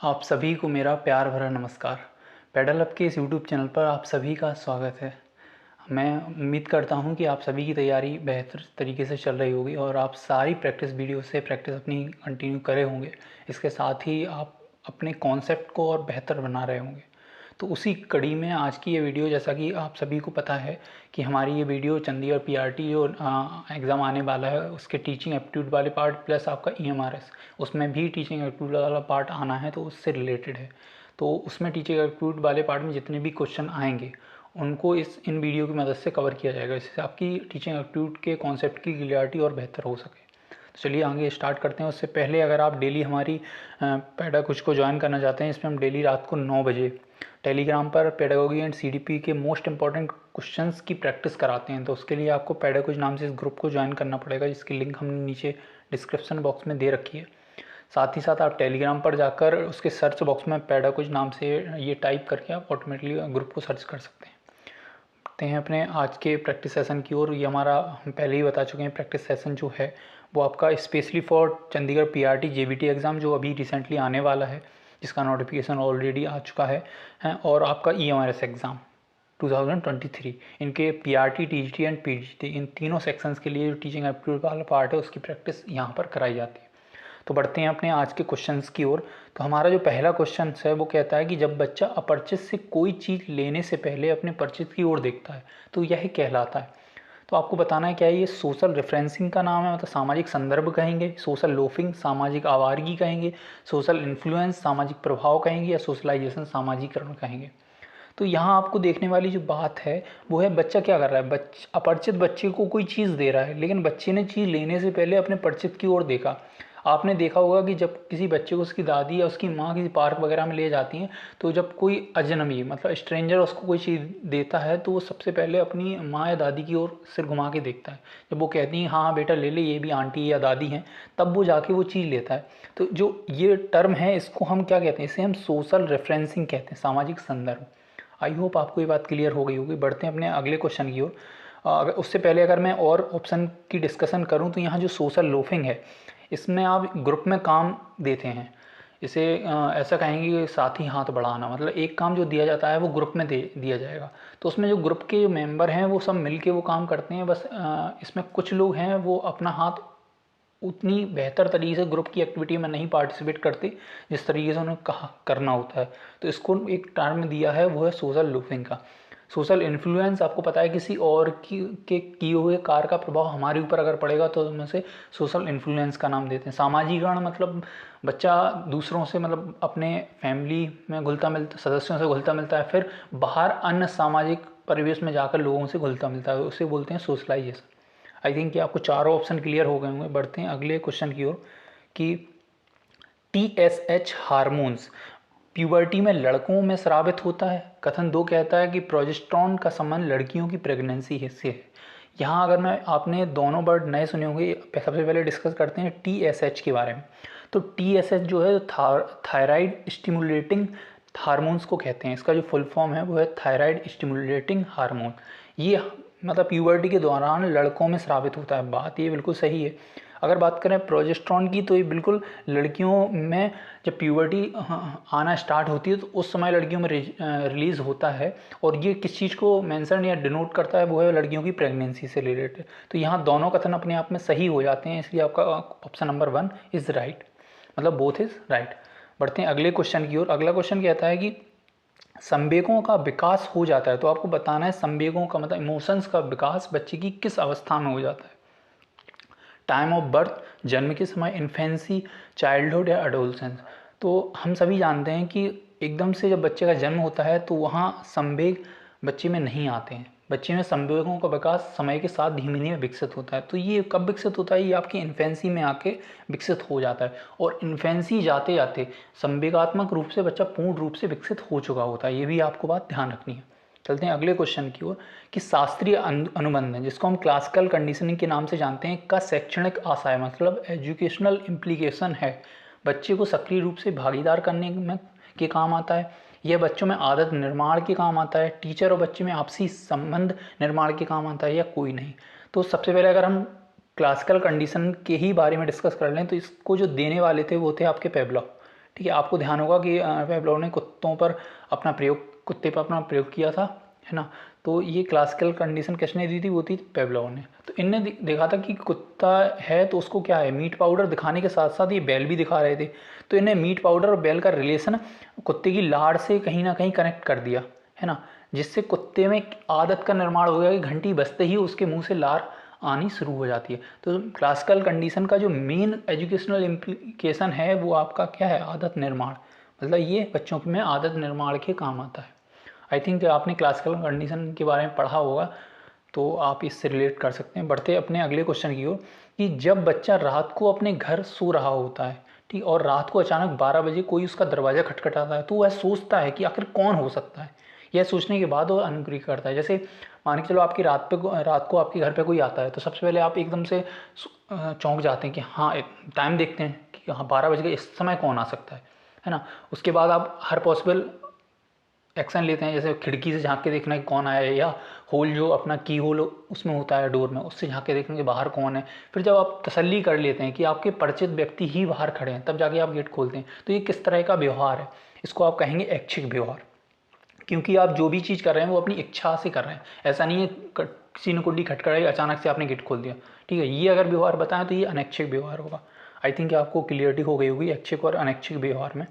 आप सभी को मेरा प्यार भरा नमस्कार। पेडल अप के इस यूट्यूब चैनल पर आप सभी का स्वागत है। मैं उम्मीद करता हूं कि आप सभी की तैयारी बेहतर तरीके से चल रही होगी और आप सारी प्रैक्टिस वीडियो से प्रैक्टिस अपनी कंटिन्यू करे होंगे। इसके साथ ही आप अपने कॉन्सेप्ट को और बेहतर बना रहे होंगे। तो उसी कड़ी में आज की ये वीडियो, जैसा कि आप सभी को पता है कि हमारी ये वीडियो चंडीगढ़ पीआरटी जो एग्ज़ाम आने वाला है उसके टीचिंग एप्टीट्यूड वाले पार्ट प्लस आपका ईएमआरएस, उसमें भी टीचिंग एप्टीट्यूड वाला पार्ट आना है, तो उससे रिलेटेड है। तो उसमें टीचिंग एप्टीट्यूड वाले पार्ट में जितने भी क्वेश्चन आएंगे उनको इन वीडियो की मदद से कवर किया जाएगा, इससे आपकी टीचिंग एप्टीट्यूड के कॉन्सेप्ट की क्लियरिटी और बेहतर हो सके। तो चलिए आगे स्टार्ट करते हैं। उससे पहले अगर आप डेली हमारी पेडागोजी को ज्वाइन करना चाहते हैं, इसमें हम डेली रात को 9 बजे टेलीग्राम पर पेडागोजी एंड सीडीपी के मोस्ट इंपॉर्टेंट क्वेश्चंस की प्रैक्टिस कराते हैं। तो उसके लिए आपको पेडागोजी नाम से इस ग्रुप को ज्वाइन करना पड़ेगा, जिसकी लिंक हमने नीचे डिस्क्रिप्शन बॉक्स में दे रखी है। साथ ही साथ आप टेलीग्राम पर जाकर उसके सर्च बॉक्स में पेडागोजी नाम से ये टाइप करके आप ऑटोमेटिकली ग्रुप को सर्च कर सकते हैं। हैं अपने आज के प्रैक्टिस सेशन की ओर। ये हमारा हम पहले ही बता चुके हैं, प्रैक्टिस सेशन जो है वो आपका specially for Chandigarh PRT JBT exam जो अभी रिसेंटली आने वाला है, जिसका नोटिफिकेशन ऑलरेडी आ चुका है और आपका ईएमआरएस एग्ज़ाम 2023, इनके पीआरटी, टीजीटी एंड पीजीटी, इन तीनों सेक्शंस के लिए जो टीचिंग एप्टीट्यूड वाला पार्ट है उसकी प्रैक्टिस यहाँ पर कराई जाती है। तो बढ़ते हैं अपने आज के क्वेश्चंस की ओर। तो हमारा जो पहला क्वेश्चन है वो कहता है कि जब बच्चा अपरिचित से कोई चीज़ लेने से पहले अपने परिचित की ओर देखता है तो यह कहलाता है। तो आपको बताना है क्या है, ये सोशल रेफरेंसिंग का नाम है, मतलब सामाजिक संदर्भ कहेंगे, सोशल लोफिंग सामाजिक आवारगी कहेंगे, सोशल इन्फ्लुएंस सामाजिक प्रभाव कहेंगे, या सोशलाइजेशन सामाजिकरण कहेंगे। तो यहाँ आपको देखने वाली जो बात है वो है बच्चा क्या कर रहा है। अपरिचित बच्चे को कोई चीज़ दे रहा है, लेकिन बच्चे ने चीज़ लेने से पहले अपने परिचित की ओर देखा। आपने देखा होगा कि जब किसी बच्चे को उसकी दादी या उसकी माँ किसी पार्क वगैरह में ले जाती हैं, तो जब कोई अजनबी मतलब स्ट्रेंजर उसको कोई चीज़ देता है तो वो सबसे पहले अपनी माँ या दादी की ओर सिर घुमा के देखता है। जब वो कहती हैं हाँ हाँ बेटा ले ले, ये भी आंटी या दादी हैं, तब वो जाके वो चीज़ लेता है। तो जो ये टर्म है इसको हम क्या कहते हैं, इसे हम सोशल रेफरेंसिंग कहते हैं, सामाजिक संदर्भ। आई होप आपको ये बात क्लियर हो गई होगी। बढ़ते हैं अपने अगले क्वेश्चन की ओर। अगर उससे पहले अगर मैं और ऑप्शन की डिस्कशन करूं तो यहाँ जो सोशल लोफिंग है, इसमें आप ग्रुप में काम देते हैं। इसे ऐसा कहेंगे कि साथ ही हाथ बढ़ाना, मतलब एक काम जो दिया जाता है वो ग्रुप में दे दिया जाएगा। तो उसमें जो ग्रुप के जो मेंबर हैं वो सब मिलके वो काम करते हैं। बस इसमें कुछ लोग हैं वो अपना हाथ उतनी बेहतर तरीके से ग्रुप की एक्टिविटी में नहीं पार्टिसिपेट करते जिस तरीके से उन्हें कहा करना होता है। तो इसको एक टर्म दिया है वो है सोशल लूपिंग का। सोशल इन्फ्लुएंस आपको पता है किसी और के किए हुए कार्य का प्रभाव हमारे ऊपर अगर पड़ेगा तो उनमें से सोशल इन्फ्लुएंस का नाम देते हैं। सामाजिकरण मतलब बच्चा दूसरों से मतलब अपने फैमिली में घुलता मिलता, सदस्यों से घुलता मिलता है, फिर बाहर अन्य सामाजिक परिवेश में जाकर लोगों से घुलता मिलता है, उसे बोलते हैं सोशलाइजेशन। आई थिंक कि आपको चारों ऑप्शन क्लियर हो गए होंगे। बढ़ते हैं अगले क्वेश्चन की ओर कि TSH हार्मोन्स प्यूबर्टी में लड़कों में स्रावित होता है। कथन 2 कहता है कि प्रोजेस्टेरॉन का संबंध लड़कियों की प्रेगनेंसी से है। यहाँ अगर मैं आपने दोनों वर्ड नए सुने होंगे, सबसे पहले डिस्कस करते हैं TSH के बारे में। तो TSH जो है थायराइड स्टिमुलेटिंग हार्मोन्स को कहते हैं। इसका जो फुल फॉर्म है वो है थायराइड स्टिमुलेटिंग हार्मोन। ये मतलब प्यूबर्टी के दौरान लड़कों में स्रावित होता है। बात ये बिल्कुल सही है। अगर बात करें प्रोजेस्टेरॉन की तो ये बिल्कुल लड़कियों में जब प्यूबर्टी आना स्टार्ट होती है तो उस समय लड़कियों में रिलीज़ होता है। और ये किस चीज़ को मेंशन या डिनोट करता है, वो है लड़कियों की प्रेगनेंसी से रिलेटेड। तो यहाँ दोनों कथन अपने आप में सही हो जाते हैं, इसलिए आपका ऑप्शन नंबर 1 इज़ राइट, मतलब बोथ इज़ राइट। बढ़ते हैं अगले क्वेश्चन की ओर। अगला क्वेश्चन कहता है कि संवेगों का विकास हो जाता है। तो आपको बताना है संवेगों का मतलब इमोशंस का विकास बच्चे की किस अवस्था में हो जाता है। टाइम ऑफ बर्थ, जन्म के समय, इन्फेंसी, चाइल्डहुड या एडोलसेंस। तो हम सभी जानते हैं कि एकदम से जब बच्चे का जन्म होता है तो वहाँ संवेग बच्चे में नहीं आते हैं। बच्चे में संवेगों का विकास समय के साथ धीमे धीमे विकसित होता है। तो ये कब विकसित होता है, ये आपकी इन्फेंसी में आके विकसित हो जाता है। और इन्फेंसी जाते जाते संवेगात्मक रूप से बच्चा पूर्ण रूप से विकसित हो चुका होता है। ये भी आपको बात ध्यान रखनी है। चलते हैं अगले क्वेश्चन की ओर कि शास्त्रीय अनुबंध है, जिसको हम क्लासिकल कंडीशनिंग के नाम से जानते हैं, का शैक्षणिक आशय मतलब एजुकेशनल इम्प्लीकेशन है, बच्चे को सक्रिय रूप से भागीदार करने में के काम आता है, यह बच्चों में आदत निर्माण के काम आता है, टीचर और बच्चे में आपसी संबंध निर्माण के काम आता है, या कोई नहीं। तो सबसे पहले अगर हम क्लासिकल कंडीशन के ही बारे में डिस्कस कर लें तो इसको जो देने वाले थे वो थे आपके पेवलव। ठीक है, आपको ध्यान होगा कि पेवलोव ने कुत्ते पर अपना प्रयोग किया था, है ना। तो ये क्लासिकल कंडीशन किसने दी थी, वो थी पेवलोव ने। तो इनने देखा था कि कुत्ता है तो उसको क्या है, मीट पाउडर दिखाने के साथ साथ ये बैल भी दिखा रहे थे। तो इन्हें मीट पाउडर और बैल का रिलेशन कुत्ते की लाड़ से कहीं ना कहीं कनेक्ट कर दिया, है ना, जिससे कुत्ते में आदत का निर्माण हो गया कि घंटी बजते ही उसके मुंह से लार आनी शुरू हो जाती है। तो क्लासिकल कंडीशन का जो मेन एजुकेशनल इम्प्लीकेशन है वो आपका क्या है, आदत निर्माण। मतलब ये बच्चों में आदत निर्माण के काम आता है। आई थिंक आपने क्लासिकल कंडीशन के बारे में पढ़ा होगा, तो आप इससे रिलेट कर सकते हैं। बढ़ते अपने अगले क्वेश्चन की ओर कि जब बच्चा रात को अपने घर सो रहा होता है, ठीक, और रात को अचानक 12 बजे कोई उसका दरवाज़ा खटखटाता है, तो वह सोचता है कि आखिर कौन हो सकता है। यह सोचने के बाद वो अनुक्रिया करता है। जैसे मान के चलो आपकी रात को आपके घर पे कोई आता है, तो सबसे पहले आप एकदम से चौंक जाते हैं कि हाँ टाइम देखते हैं कि हाँ 12 बज गए, इस समय कौन आ सकता है ना। उसके बाद आप हर पॉसिबल एक्शन लेते हैं, जैसे खिड़की से झांक के देखना कि कौन आया है, या होल जो अपना की होल उसमें होता है डोर में, उससे झांक के देखना कि बाहर कौन है। फिर जब आप तसल्ली कर लेते हैं कि आपके परिचित व्यक्ति ही बाहर खड़े हैं, तब जाके आप गेट खोलते हैं। तो ये किस तरह का व्यवहार है, इसको आप कहेंगे ऐच्छिक व्यवहार, क्योंकि आप जो भी चीज़ कर रहे हैं वो अपनी इच्छा से कर रहे हैं। ऐसा नहीं है किसी ने कुंडी खटखटाई अचानक से आपने गेट खोल दिया, ठीक है। ये अगर व्यवहार बताएं तो ये अनैच्छिक व्यवहार होगा। आई थिंक आपको क्लियरिटी हो गई होगी ऐच्छिक और अनैच्छिक व्यवहार में।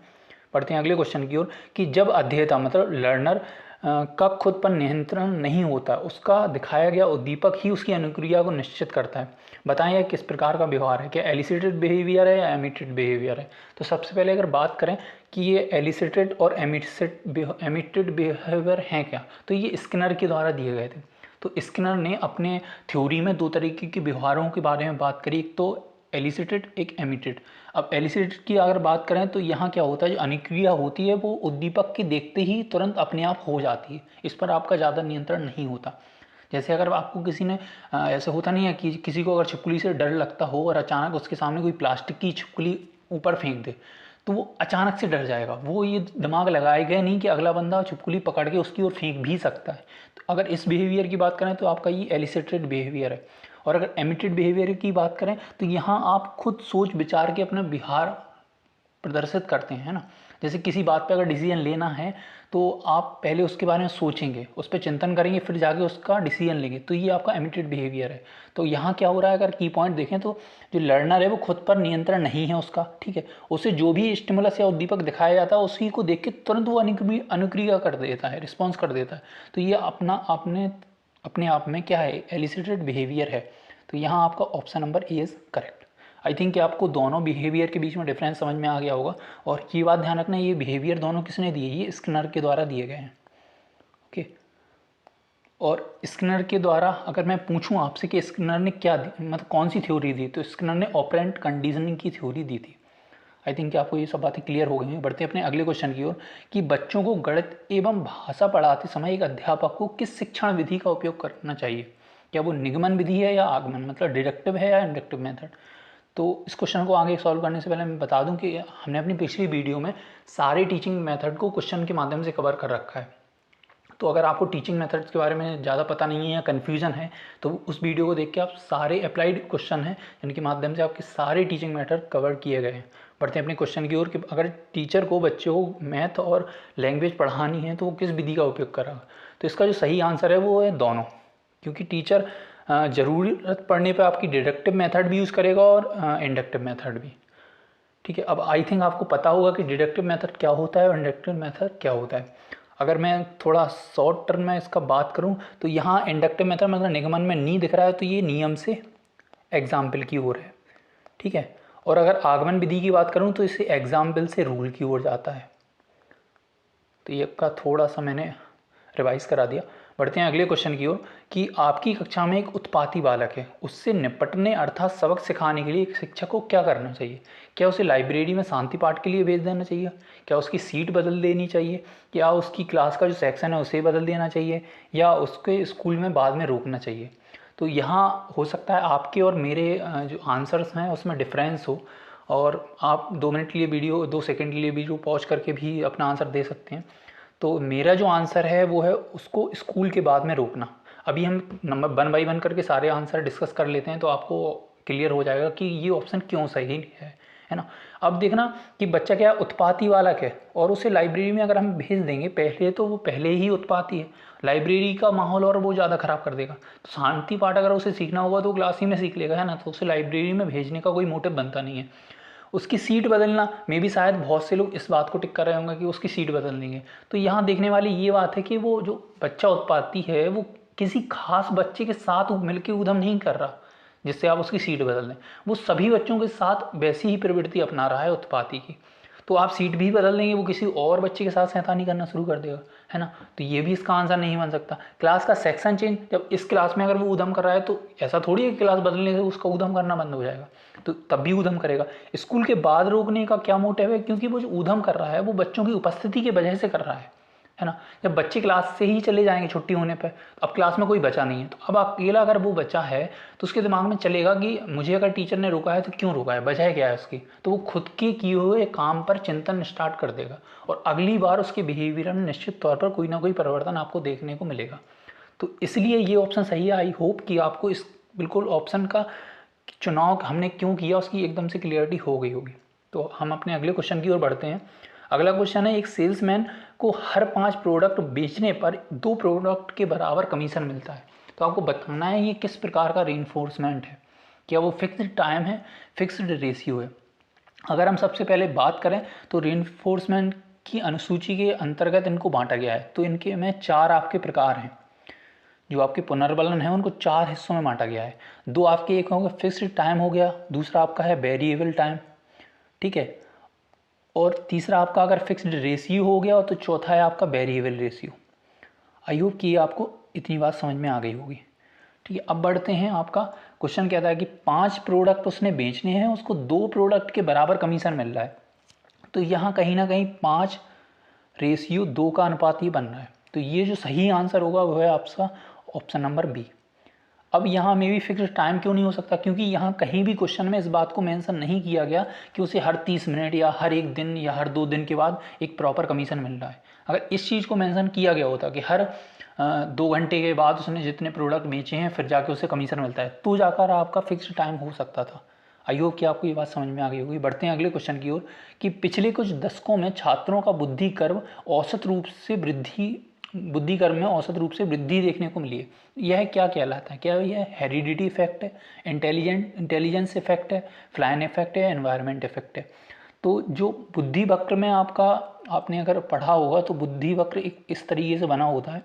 पढ़ते हैं अगले क्वेश्चन की ओर कि जब अध्येता मतलब लर्नर का खुद पर नियंत्रण नहीं होता, उसका दिखाया गया उद्दीपक ही उसकी अनुक्रिया को निश्चित करता है। बताएं यह किस प्रकार का व्यवहार है, क्या एलिसिटेड बिहेवियर है या एमिटेड बिहेवियर है। तो सबसे पहले अगर बात करें कि ये एलिसिटेड और एमिटेड बिहेवियर हैं क्या, तो ये स्किनर के द्वारा दिए गए थे। तो स्किनर ने अपने थ्योरी में दो तरीके के व्यवहारों के बारे में बात करी, एक तो एलिसिटेड, एक एमिटेड। अब एलिसिटेड की अगर बात करें तो यहाँ क्या होता है, जो अनुक्रिया होती है वो उद्दीपक के देखते ही तुरंत अपने आप हो जाती है, इस पर आपका ज़्यादा नियंत्रण नहीं होता। जैसे अगर आपको किसी ने ऐसा होता नहीं है कि किसी को अगर छिपकली से डर लगता हो और अचानक उसके सामने कोई प्लास्टिक की छिपकली ऊपर फेंक दे, तो वो अचानक से डर जाएगा। वो ये दिमाग लगाएगा नहीं कि अगला बंदा छिपकली पकड़ के उसकी ओर फेंक भी सकता है। तो अगर इस बिहेवियर की बात करें तो आपका ये एलिसिटेड बिहेवियर है। और अगर एमिटेड बिहेवियर की बात करें तो यहाँ आप खुद सोच विचार के अपना व्यवहार प्रदर्शित करते हैं, है ना। जैसे किसी बात पे अगर डिसीजन लेना है तो आप पहले उसके बारे में सोचेंगे, उस पर चिंतन करेंगे, फिर जाके उसका डिसीजन लेंगे। तो ये आपका एमिटेड बिहेवियर है। तो यहाँ क्या हो रहा है, अगर की पॉइंट देखें तो जो लर्नर है वो खुद पर नियंत्रण नहीं है उसका, ठीक है। उसे जो भी स्टिमुलस या उद्दीपक दिखाया जाता है उसी को देख के तुरंत वो अनुक्रिया कर देता है, रिस्पॉन्स कर देता है। तो ये अपने आप में क्या है, एलिसिटेड बिहेवियर है। तो यहाँ आपका option number A is correct. I think कि आपको दोनों बिहेवियर के बीच में डिफरेंस समझ में आ गया होगा। और ये बात ध्यान रखना, ये बिहेवियर दोनों किसने दिए, ये स्किनर के द्वारा दिए गए हैं, ओके। और स्किनर के द्वारा अगर मैं पूछूं आपसे कि स्किनर ने क्या मतलब कौन सी थ्योरी दी, तो स्किनर ने ऑपरेंट कंडीशनिंग की थ्योरी दी थी। आई थिंक कि आपको ये सब बातें क्लियर हो गई हैं। बढ़ते हैं अपने अगले क्वेश्चन की ओर कि बच्चों को गणित एवं भाषा पढ़ाते समय एक अध्यापक को किस शिक्षण विधि का उपयोग करना चाहिए। क्या वो निगमन विधि है या आगमन, मतलब डिडक्टिव है या इंडक्टिव मेथड। तो इस क्वेश्चन को आगे सॉल्व करने से पहले मैं बता दूं कि हमने अपनी पिछली वीडियो में सारे टीचिंग मेथड को क्वेश्चन के माध्यम से कवर कर रखा है। तो अगर आपको टीचिंग मेथड्स के बारे में ज़्यादा पता नहीं है या कन्फ्यूजन है तो उस वीडियो को देख के आप सारे अप्लाइड क्वेश्चन हैं जिनके माध्यम से आपके सारे टीचिंग मेथड कवर किए गए हैं। बढ़ते हैं अपने क्वेश्चन की ओर कि अगर टीचर को बच्चों को मैथ और लैंग्वेज पढ़ानी है तो वो किस विधि का उपयोग करेगा। तो इसका जो सही आंसर है वो है दोनों, क्योंकि टीचर ज़रूरत पड़ने पर आपकी डिडक्टिव मेथड भी यूज़ करेगा और इंडक्टिव मेथड भी, ठीक है। अब आई थिंक आपको पता होगा कि डिडक्टिव मेथड क्या होता है और इंडक्टिव मेथड क्या होता है। अगर मैं थोड़ा शॉर्ट टर्म में इसका बात करूं तो यहाँ इंडक्टिव मेथड मतलब निगमन में नहीं दिख रहा है तो ये नियम से एग्जाम्पल की ओर है, ठीक है। और अगर आगमन विधि की बात करूं तो इसे एग्जाम्पल से रूल की ओर जाता है। तो ये का थोड़ा सा मैंने रिवाइज करा दिया। बढ़ते हैं अगले क्वेश्चन की ओर कि आपकी कक्षा में एक उत्पाती बालक है, उससे निपटने अर्थात सबक सिखाने के लिए एक शिक्षक को क्या करना चाहिए। क्या उसे लाइब्रेरी में शांति पाठ के लिए भेज देना चाहिए, क्या उसकी सीट बदल देनी चाहिए, या उसकी क्लास का जो सेक्शन है उसे बदल देना चाहिए, या उसके स्कूल में बाद में रोकना चाहिए। तो यहाँ हो सकता है आपके और मेरे जो आंसर्स हैं उसमें डिफरेंस हो, और आप 2 मिनट के लिए वीडियो 2 सेकंड के लिए वीडियो पॉज करके भी अपना आंसर दे सकते हैं। तो मेरा जो आंसर है वो है उसको स्कूल के बाद में रोकना। अभी हम नंबर 1 बाई 1 करके सारे आंसर डिस्कस कर लेते हैं तो आपको क्लियर हो जाएगा कि ये ऑप्शन क्यों सही है, है ना। अब देखना कि बच्चा क्या उत्पाती वाला है और उसे लाइब्रेरी में अगर हम भेज देंगे, पहले तो वो पहले ही उत्पाती है, लाइब्रेरी का माहौल और वो ज़्यादा ख़राब कर देगा। तो शांति पाठ अगर उसे सीखना होगा तो क्लास ही में सीख लेगा, है ना। तो उसे लाइब्रेरी में भेजने का कोई मोटिव बनता नहीं है। उसकी सीट बदलना में भी शायद बहुत से लोग इस बात को टिक कर रहे होंगे कि उसकी सीट बदल देंगे। तो यहाँ देखने वाली ये बात है कि वो जो बच्चा उत्पाती है वो किसी खास बच्चे के साथ मिलकर उधम नहीं कर रहा जिससे आप उसकी सीट बदल दें। वो सभी बच्चों के साथ वैसी ही प्रवृत्ति अपना रहा है उत्पाती की। तो आप सीट भी बदल देंगे, वो किसी और बच्चे के साथ शैतानी करना शुरू कर देगा, है ना। तो ये भी इसका आंसर नहीं बन सकता। क्लास का सेक्शन चेंज, जब इस क्लास में अगर वो उधम कर रहा है तो ऐसा थोड़ी है कि क्लास बदलने से उसका उधम करना बंद हो जाएगा, तो तब भी उधम करेगा। स्कूल के बाद रोकने का क्या मोटिव है, क्योंकि वो जो उधम कर रहा है वो बच्चों की उपस्थिति की वजह से कर रहा है ना। जब बच्चे क्लास से ही चले जाएंगे छुट्टी होने पर, तो अब क्लास में कोई बचा नहीं है, तो अब अकेला अगर वो बचा है तो उसके दिमाग में चलेगा कि मुझे अगर टीचर ने रोका है तो क्यों रोका है, वजह क्या है उसकी। तो वो खुद के किए हुए काम पर चिंतन स्टार्ट कर देगा और अगली बार उसके बिहेवियर में निश्चित तौर पर कोई ना कोई परिवर्तन आपको देखने को मिलेगा। तो इसलिए ये ऑप्शन सही है। आई होप कि आपको इस बिल्कुल ऑप्शन का चुनाव हमने क्यों किया उसकी एकदम से क्लियरिटी हो गई होगी। तो हम अपने अगले क्वेश्चन की ओर बढ़ते हैं। अगला क्वेश्चन है, एक सेल्समैन को हर 5 प्रोडक्ट बेचने पर 2 प्रोडक्ट के बराबर कमीशन मिलता है। तो आपको बताना है ये किस प्रकार का रीइंफोर्समेंट है, क्या वो फिक्स्ड टाइम है, फिक्स्ड रेशियो है। अगर हम सबसे पहले बात करें तो रीइंफोर्समेंट की अनुसूची के अंतर्गत इनको बांटा गया है। तो इनके में 4 आपके प्रकार हैं। जो आपके पुनर्बलन है उनको 4 हिस्सों में बांटा गया है। 2 आपके एक होंगे फिक्स्ड टाइम हो गया, दूसरा आपका है वेरिएबल टाइम, ठीक है, और तीसरा आपका अगर फिक्स्ड रेशियो हो गया तो चौथा है आपका वेरिएबल रेशियो। आई होप कि आपको इतनी बात समझ में आ गई होगी। ठीक है, अब बढ़ते हैं। आपका क्वेश्चन कहता है कि 5 प्रोडक्ट उसने बेचने हैं, उसको 2 प्रोडक्ट के बराबर कमीशन मिल रहा है। तो यहाँ कहीं ना कहीं 5:2 का अनुपात ही बन रहा है। तो ये जो सही आंसर होगा वह है आपका ऑप्शन नंबर बी। अब यहाँ में भी फिक्स्ड टाइम क्यों नहीं हो सकता, क्योंकि यहाँ कहीं भी क्वेश्चन में इस बात को मेंशन नहीं किया गया कि उसे हर 30 मिनट या हर 1 दिन या हर 2 दिन के बाद एक प्रॉपर कमीशन मिल रहा है। अगर इस चीज़ को मेंशन किया गया होता कि हर 2 घंटे के बाद उसने जितने प्रोडक्ट बेचे हैं फिर जाके उसे कमीशन मिलता है, तो जाकर आपका फिक्स्ड टाइम हो सकता था। आई होप कि आपको ये बात समझ में आ गई होगी। बढ़ते हैं अगले क्वेश्चन की ओर कि पिछले कुछ दशकों में छात्रों का बुद्धि कर्व में औसत रूप से वृद्धि देखने को मिली है। यह क्या कहलाता है, क्या यह हेरिडिटी इफेक्ट है, इंटेलिजेंस इफेक्ट है, फ्लाइन इफेक्ट है, एनवायरनमेंट इफेक्ट है। तो जो बुद्धि वक्र में आपने अगर पढ़ा होगा तो बुद्धि वक्र एक इस तरीके से बना होता है।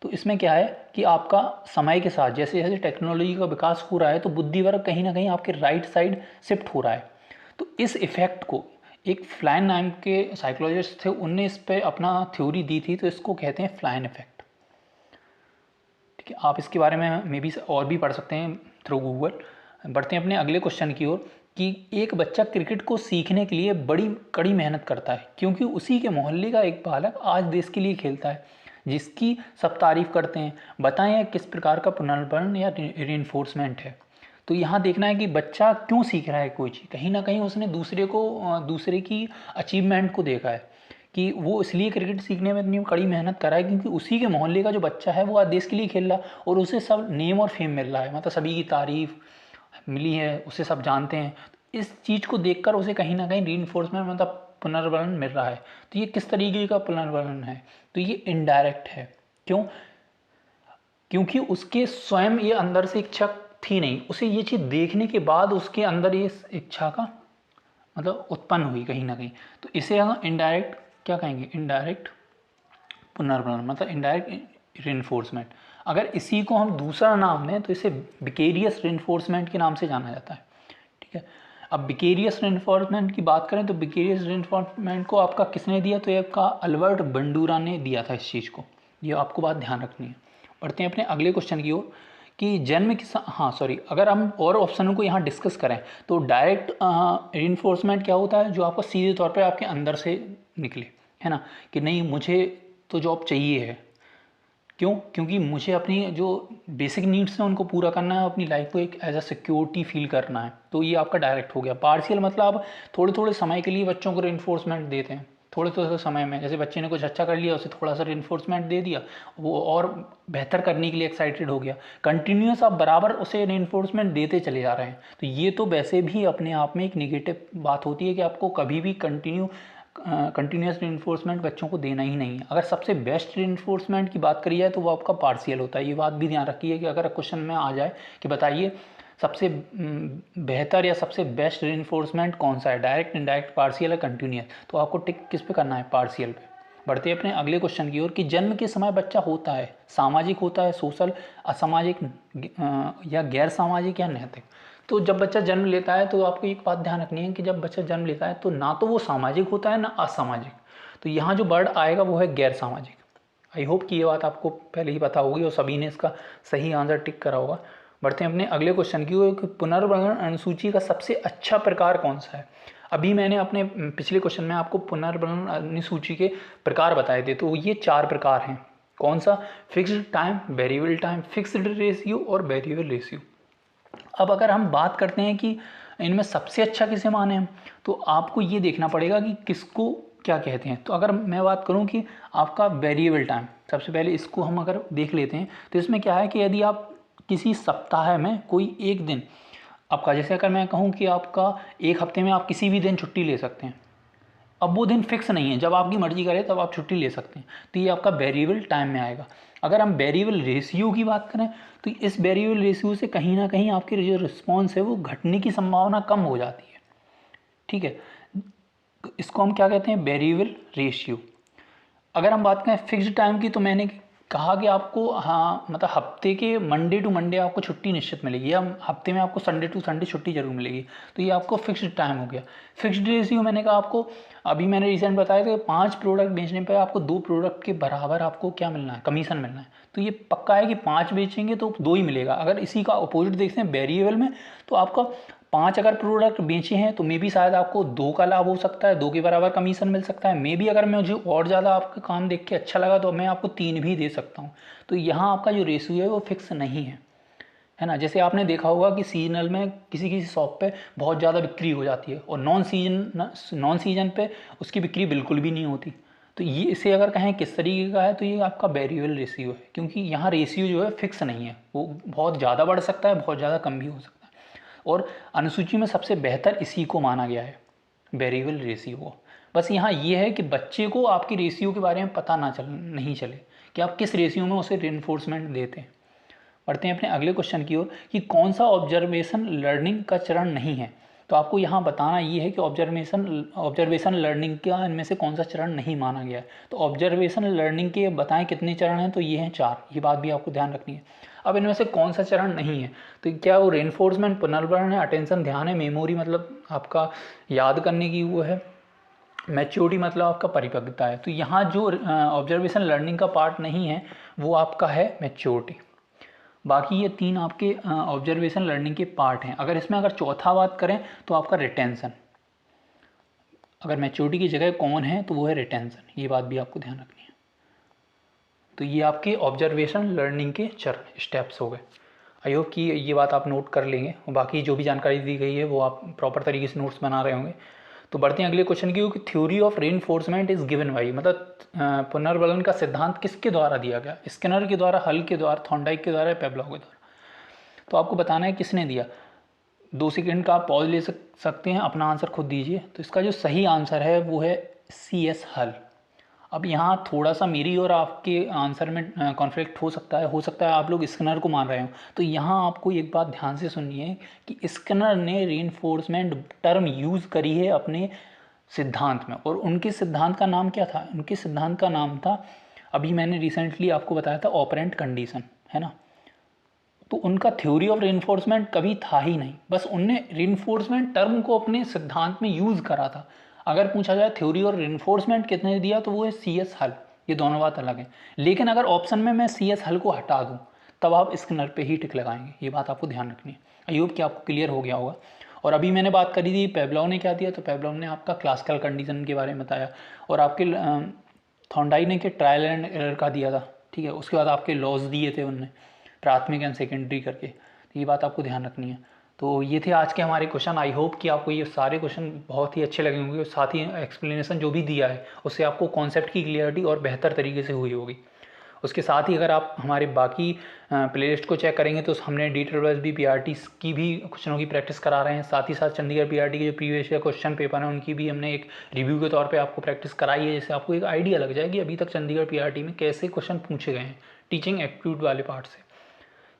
तो इसमें क्या है कि आपका समय के साथ जैसे जैसे टेक्नोलॉजी का विकास हो रहा है तो बुद्धि वर्ग कहीं ना कहीं आपके राइट साइड शिफ्ट हो रहा है। तो इस इफेक्ट को एक फ्लाइन नाम के साइकोलॉजिस्ट थे, उनने इस पे अपना थ्योरी दी थी, तो इसको कहते हैं फ्लाइन इफेक्ट। ठीक है, आप इसके बारे में मे बी और भी पढ़ सकते हैं थ्रू गूगल। बढ़ते हैं अपने अगले क्वेश्चन की ओर कि एक बच्चा क्रिकेट को सीखने के लिए बड़ी कड़ी मेहनत करता है क्योंकि उसी के मोहल्ले का एक बालक आज देश के लिए खेलता है जिसकी सब तारीफ करते हैं। बताएं किस प्रकार का पुनर्बलन या रीइंफोर्समेंट है। तो यहाँ देखना है कि बच्चा क्यों सीख रहा है कोई चीज़। कहीं ना कहीं उसने दूसरे की अचीवमेंट को देखा है कि वो इसलिए क्रिकेट सीखने में इतनी कड़ी मेहनत कर रहा है क्योंकि उसी के मोहल्ले का जो बच्चा है वो आज देश के लिए खेल रहा है और उसे सब नेम और फेम मिल रहा है, मतलब सभी की तारीफ मिली है, उसे सब जानते हैं। इस चीज़ को देखकर उसे कहीं ना कहीं रीइंफोर्समेंट मतलब पुनर्बलन मिल रहा है। तो ये किस तरीके का पुनर्बलन है, तो ये इनडायरेक्ट है। क्यों, क्योंकि उसके स्वयं ये अंदर से इच्छा थी नहीं, उसे ये चीज़ देखने के बाद उसके अंदर ये इच्छा का मतलब उत्पन्न हुई कहीं ना कहीं। तो इसे हम इनडायरेक्ट क्या कहेंगे, इनडायरेक्ट पुनर्बलन मतलब इनडायरेक्ट रीइंफोर्समेंट। अगर इसी को हम दूसरा नाम दें तो इसे विकेरियस रीइंफोर्समेंट के नाम से जाना जाता है। ठीक है, अब विकेरियस रीइंफोर्समेंट की बात करें तो विकेरियस रीइंफोर्समेंट को आपका किसने दिया, तो ये आपका अल्बर्ट बंडूरा ने दिया था इस चीज़ को। ये आपको बात ध्यान रखनी है। बढ़ते हैं अपने अगले क्वेश्चन की ओर कि जन्म के अगर हम और ऑप्शनों को यहाँ डिस्कस करें तो डायरेक्ट रीइंफोर्समेंट क्या होता है, जो आपको सीधे तौर पर आपके अंदर से निकले, है ना, कि नहीं मुझे तो जॉब चाहिए है। क्यों, क्योंकि मुझे अपनी जो बेसिक नीड्स हैं उनको पूरा करना है, अपनी लाइफ को एक एज अ सिक्योरिटी फील करना है। तो ये आपका डायरेक्ट हो गया। पार्शियल मतलब आप थोड़े थोड़े समय के लिए बच्चों को रीइंफोर्समेंट देते हैं, थोड़े थोड़े समय में, जैसे बच्चे ने कुछ अच्छा कर लिया उसे थोड़ा सा रिइंफोर्समेंट दे दिया, वो और बेहतर करने के लिए एक्साइटेड हो गया। कंटिन्यूस आप बराबर उसे रिइंफोर्समेंट देते चले जा रहे हैं, तो ये तो वैसे भी अपने आप में एक निगेटिव बात होती है कि आपको कभी भी कंटिन्यूस रिइंफोर्समेंट बच्चों को देना ही नहीं है। अगर सबसे बेस्ट रिइंफोर्समेंट की बात करी जाए तो वो आपका पार्शियल होता है। ये बात भी ध्यान रखिए कि अगर क्वेश्चन में आ जाए कि बताइए सबसे बेहतर या सबसे बेस्ट रिइंफोर्समेंट कौन सा है, डायरेक्ट, इनडायरेक्ट, पार्शियल या कंटिन्यूस, तो आपको टिक किस पे करना है, पार्शियल पे। बढ़ते अपने अगले क्वेश्चन की ओर कि जन्म के समय बच्चा होता है सामाजिक होता है, सोशल, असामाजिक या गैर सामाजिक या नैतिक। तो जब बच्चा जन्म लेता है तो आपको एक बात ध्यान रखनी है कि जब बच्चा जन्म लेता है तो ना तो वो सामाजिक होता है ना असामाजिक, तो यहाँ जो वर्ड आएगा वो है गैर सामाजिक। आई होप कि ये बात आपको पहले ही पता होगी और सभी ने इसका सही आंसर टिक करा होगा। बढ़ते हैं अपने अगले क्वेश्चन की ओर कि पुनर्वर्गण अनुसूची का सबसे अच्छा प्रकार कौन सा है। अभी मैंने अपने पिछले क्वेश्चन में आपको पुनर्वर्गण अनुसूची के प्रकार बताए थे, तो ये 4 प्रकार हैं। कौन सा, fixed time, variable time, fixed ratio और वेरिएबल रेशियो। अब अगर हम बात करते हैं कि इनमें सबसे अच्छा किसे माने हम, तो आपको ये देखना पड़ेगा कि किसको क्या कहते हैं। तो अगर मैं बात करूं कि आपका वेरिएबल टाइम, सबसे पहले इसको हम अगर देख लेते हैं तो इसमें क्या है कि यदि आप किसी सप्ताह में कोई एक दिन आपका, जैसे अगर मैं कहूं कि आपका एक हफ्ते में आप किसी भी दिन छुट्टी ले सकते हैं, अब वो दिन फिक्स नहीं है, जब आपकी मर्जी करे तब आप छुट्टी ले सकते हैं, तो ये आपका वेरिएबल टाइम में आएगा। अगर हम वेरिएबल रेशियो की बात करें तो इस वेरिएबल रेशियो से कहीं ना कहीं आपके जो रिस्पॉन्स है वो घटने की संभावना कम हो जाती है। ठीक है, तो इसको हम क्या कहते हैं, वेरिएबल रेशियो। अगर हम बात करें फिक्स्ड टाइम की, तो मैंने कहा कि आपको, हाँ मतलब हफ्ते के मंडे टू मंडे आपको छुट्टी निश्चित मिलेगी, या हफ्ते में आपको संडे टू संडे छुट्टी जरूर मिलेगी, तो ये आपको फिक्स्ड टाइम हो गया। फिक्स्ड रेशियो मैंने कहा आपको, अभी मैंने रिसेंट बताया था कि 5 प्रोडक्ट बेचने पे आपको 2 प्रोडक्ट के बराबर आपको क्या मिलना है, कमीशन मिलना है। तो ये पक्का है कि 5 बेचेंगे तो 2 ही मिलेगा। अगर इसी का अपोजिट देखते हैं वेरिएबल में, तो आपका 5 अगर प्रोडक्ट बेचे हैं तो मे भी शायद आपको 2 का लाभ हो सकता है, 2 के बराबर कमीशन मिल सकता है। मे भी अगर मुझे और ज़्यादा आपका काम देख के अच्छा लगा तो मैं आपको 3 भी दे सकता हूँ। तो यहाँ आपका जो रेशियो है वो फिक्स नहीं है ना। जैसे आपने देखा होगा कि सीजनल में किसी किसी शॉप पे बहुत ज़्यादा बिक्री हो जाती है और नॉन सीजन पे उसकी बिक्री बिल्कुल भी नहीं होती। तो ये इसे अगर कहें किस तरीके का है, तो ये आपका वेरिएबल रेशियो है, क्योंकि यहाँ रेशियो जो है फिक्स नहीं है, वो बहुत ज़्यादा बढ़ सकता है, बहुत ज़्यादा कम भी हो सकता है। और अनुसूची में सबसे बेहतर इसी को माना गया है, वेरिएबल रेशियो को। बस यहाँ ये है कि बच्चे को आपकी रेशियो के बारे में पता नहीं चले कि आप किस रेशियो में उसे रिइंफोर्समेंट देते हैं। बढ़ते हैं अपने अगले क्वेश्चन की ओर कि कौन सा ऑब्जर्वेशन लर्निंग का चरण नहीं है। तो आपको यहाँ बताना ये है कि ऑब्जर्वेशन लर्निंग का इनमें से कौन सा चरण नहीं माना गया है। तो ऑब्जर्वेशन लर्निंग के बताएं कितने चरण हैं, तो ये हैं 4। ये बात भी आपको ध्यान रखनी है। अब इनमें से कौन सा चरण नहीं है, तो क्या वो रेनफोर्समेंट, पुनर्वरण है, अटेंशन ध्यान है, मेमोरी मतलब आपका याद करने की वो है, मैच्योरिटी मतलब आपका परिपक्वता है। तो यहाँ जो ऑब्जर्वेशन लर्निंग का पार्ट नहीं है वो आपका है मैच्योरिटी। बाकी ये 3 आपके ऑब्जर्वेशन लर्निंग के पार्ट हैं। अगर चौथा बात करें तो आपका रिटेंशन, अगर मैच्योरिटी की जगह कौन है तो वो है रिटेंशन। ये बात भी आपको ध्यान रखनी है। तो ये आपके ऑब्जर्वेशन लर्निंग के चरण, स्टेप्स हो गए। आई होप कि ये बात आप नोट कर लेंगे और बाकी जो भी जानकारी दी गई है वो आप प्रॉपर तरीके से नोट्स बना रहे होंगे। तो बढ़ते हैं अगले क्वेश्चन की, कि theory of reinforcement is given by, मतलब पुनर्वलन का सिद्धांत किसके द्वारा दिया गया, स्किनर के द्वारा, हल के द्वारा, थॉर्नडाइक के द्वारा, पेवलॉव के द्वारा। तो आपको बताना है किसने दिया। 2 सेकंड का आप पॉज ले सकते हैं, अपना आंसर खुद दीजिए। तो इसका जो सही आंसर है वो है CS हल। अब यहाँ थोड़ा सा मेरी और आपके आंसर में कॉन्फ्लिक्ट हो सकता है आप लोग स्किनर को मान रहे हो। तो यहाँ आपको एक बात ध्यान से सुननी है कि स्किनर ने रीइंफोर्समेंट टर्म यूज़ करी है अपने सिद्धांत में, और उनके सिद्धांत का नाम क्या था, उनके सिद्धांत का नाम था, अभी मैंने रिसेंटली आपको बताया था, ऑपरेंट कंडीशन, है ना। तो उनका थ्योरी ऑफ रेनफोर्समेंट कभी था ही नहीं, बस उनने रेनफोर्समेंट टर्म को अपने सिद्धांत में यूज़ करा था। अगर पूछा जाए थ्योरी और रेनफोर्समेंट कितने दिया, तो वो है CS हल। ये दोनों बात अलग है। लेकिन अगर ऑप्शन में मैं CS हल को हटा दूँ तब आप स्किनर पे ही टिक लगाएंगे। ये बात आपको ध्यान रखनी है। आई होप कि आपको क्लियर हो गया होगा। और अभी मैंने बात करी थी पेवलॉव ने क्या दिया, तो पेवलॉव ने आपका क्लासिकल कंडीशन के बारे में बताया, और आपके थॉर्नडाइक ने के ट्रायल एंड एरर का दिया था। ठीक है, उसके बाद आपके लॉज दिए थे उनने, प्राथमिक एंड सेकेंडरी करके। तो ये बात आपको ध्यान रखनी है। तो ये थे आज के हमारे क्वेश्चन। आई होप कि आपको ये सारे क्वेश्चन बहुत ही अच्छे लगे होंगे और साथ ही एक्सप्लेनेशन जो भी दिया है उससे आपको कॉन्सेप्ट की क्लियरिटी और बेहतर तरीके से हुई होगी। उसके साथ ही अगर आप हमारे बाकी प्लेलिस्ट को चेक करेंगे तो हमने DSSB PRT की भी क्वेश्चनों की प्रैक्टिस करा रहे हैं। साथ ही साथ चंडीगढ़ PRT के जो प्रीवियस ईयर क्वेश्चन पेपर हैं उनकी भी हमने एक रिव्यू के तौर पे आपको प्रैक्टिस कराई है, जिससे आपको एक आइडिया लग जाए कि अभी तक चंडीगढ़ PRT में कैसे क्वेश्चन पूछे गए हैं टीचिंग एप्टीट्यूड वाले पार्ट से।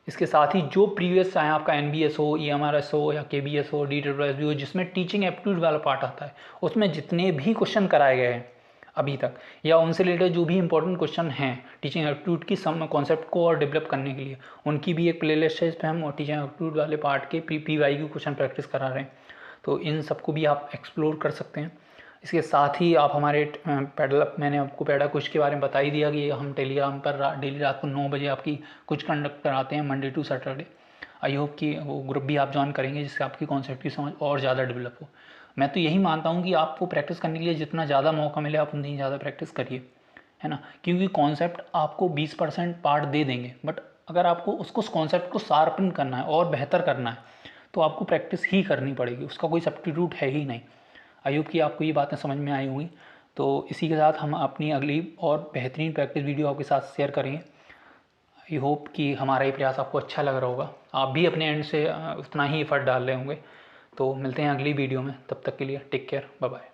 इसके साथ ही जो प्रीवियस चाहे आपका NBS हो, EMRS हो या KBS हो, DSSB हो, जिसमें टीचिंग एप्टीट्यूड वाला पार्ट आता है, उसमें जितने भी क्वेश्चन कराए गए हैं अभी तक या उनसे रिलेटेड जो भी इंपॉर्टेंट क्वेश्चन हैं टीचिंग एप्टीट्यूड की सम कॉन्सेप्ट को और डेवलप करने के लिए, उनकी भी एक प्लेलिस्ट है। इस पर हम टीचिंग एप्टीट्यूड वाले पार्ट के PYQ क्वेश्चन प्रैक्टिस करा रहे हैं, तो इन सबको भी आप एक्सप्लोर कर सकते हैं। इसके साथ ही आप हमारे मैंने आपको पैडा कुछ के बारे में बता ही दिया कि हम टेलीग्राम पर डेली रात को 9 बजे आपकी कुछ कंडक्ट कराते हैं Monday to Saturday. I hope कि वो ग्रुप भी आप ज्वाइन करेंगे, जिससे आपकी कॉन्सेप्ट की समझ और ज़्यादा डेवलप हो। मैं तो यही मानता हूँ कि आपको प्रैक्टिस करने के लिए जितना ज़्यादा मौका मिले आप उतनी ज़्यादा प्रैक्टिस करिए, है ना, क्योंकि कॉन्सेप्ट आपको 20% पार्ट दे देंगे, बट अगर आपको उसको उस कॉन्सेप्ट को शार्पन करना है और बेहतर करना है तो आपको प्रैक्टिस ही करनी पड़ेगी, उसका कोई सब्स्टिट्यूट है ही नहीं। आई होप कि आपको ये बातें समझ में आई हुई। तो इसी के साथ हम अपनी अगली और बेहतरीन प्रैक्टिस वीडियो आपके साथ शेयर करेंगे। आई होप कि हमारा ये प्रयास आपको अच्छा लग रहा होगा, आप भी अपने एंड से उतना ही एफर्ट डाल रहे होंगे। तो मिलते हैं अगली वीडियो में, तब तक के लिए टेक केयर, बाय बाय।